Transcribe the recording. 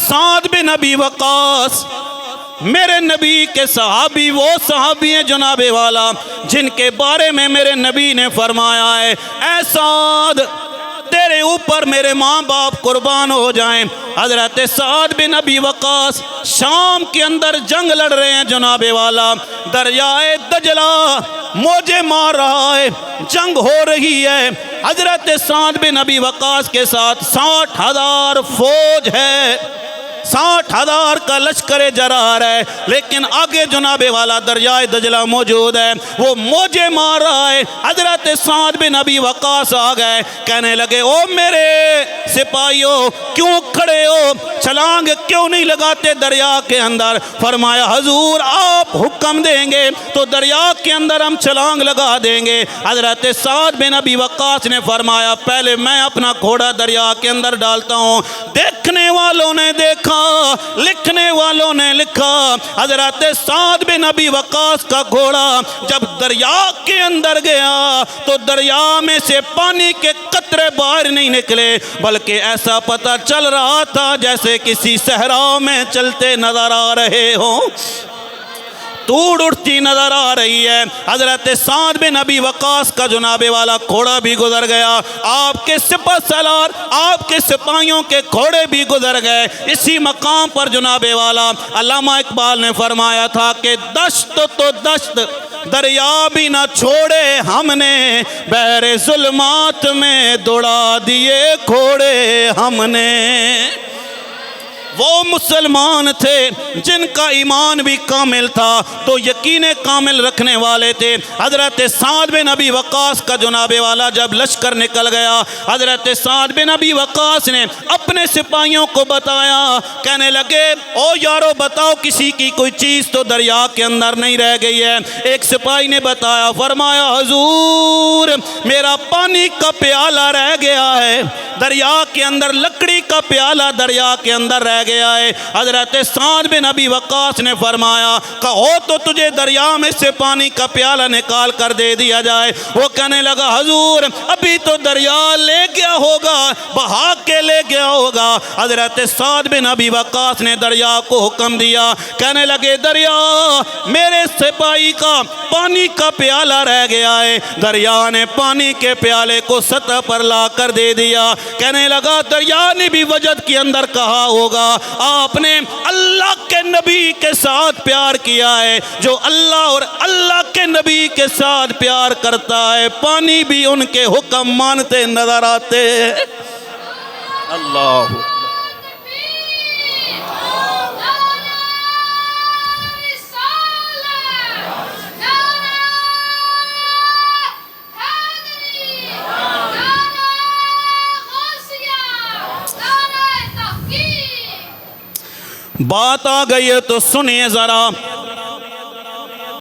साद बिन अबी वक़ास मेरे नबी के सहाबी, वो सहाबी हैं जनाबे वाला जिनके बारे में मेरे नबी ने फरमाया है, ऐ साद तेरे ऊपर मेरे माँ बाप कुर्बान हो जाएं। हजरत साद बिन अबी वक़ास शाम के अंदर जंग लड़ रहे हैं जनाबे वाला, दरियाए दजला मौजे मार रहा है, जंग हो रही है। हजरत साद बिन अबी वक़ास के साथ 60,000 फौज है, 60,000 का लश्कर जरार है, लेकिन आगे जनाबे वाला दरियाए दजला मौजूद है, वो मौजे मार रहा है। हजरत साद बिन अबी वक़ास आ गए, कहने लगे ओ मेरे सिपाहियों क्यों खड़े हो, छलांग क्यों नहीं लगाते दरिया के अंदर। फरमाया हजूर आप हुक्म देंगे तो दरिया के अंदर हम छलांग लगा देंगे। हजरत साद बिन अबी वक़ास ने फरमाया पहले मैं अपना घोड़ा दरिया के अंदर डालता हूँ। देखने वालों ने देखा, लिखने वालों ने लिखा, हजरत साद बिन अबी वक़ास का घोड़ा जब दरिया के अंदर गया तो दरिया में से पानी के कतरे बाहर नहीं निकले, बल्कि ऐसा पता चल रहा था जैसे किसी सहरा में चलते नजर आ रहे हों, तूड़ उठती नजर आ रही है। हजरत साद बिन अबी वक़ास का जनाबे वाला घोड़ा भी गुजर गया, आपके सिपह सलार आपके सिपाहियों के घोड़े भी गुजर गए। इसी मकाम पर जनाबे वाला अल्लामा इकबाल ने फरमाया था कि दश्त तो दश्त दरिया भी ना छोड़े हमने, बहरे जुल्मात में दौड़ा दिए घोड़े हमने। वो मुसलमान थे जिनका ईमान भी कामिल था, तो यकीन कामिल रखने वाले थे। हजरत साद बिन अबी वक़ास का जनाबे वाला जब लश्कर निकल गया, हजरत साद बिन अबी वक़ास ने अपने सिपाहियों को बताया, कहने लगे ओ यारो बताओ किसी की कोई चीज़ तो दरिया के अंदर नहीं रह गई है। एक सिपाही ने बताया, फरमाया हुजूर मेरा पानी का प्याला रह गया है, दरिया के अंदर लकड़ी का प्याला दरिया के अंदर रह गया है। हजरत साद बिन अबी वक़ास ने फरमाया कहो तो तुझे दरिया में से पानी का प्याला निकाल कर दे दिया जाए। वो कहने लगा हुजूर अभी तो दरिया ले गया होगा, बहा के ले गया होगा। हजरत साद बिन अबी वक़ास ने दरिया को हुक्म दिया, कहने लगे दरिया मेरे सिपाही का पानी का प्याला रह गया है। दरिया ने पानी के प्याले को सतह पर ला कर दे दिया। कहने लगा दरिया ने भी वजद के अंदर कहा होगा आपने अल्लाह के नबी के साथ प्यार किया है, जो अल्लाह और अल्लाह के नबी के साथ प्यार करता है पानी भी उनके हुक्म मानते नजर आते हैं। अल्लाह बात आ गई है तो सुनिए ज़रा,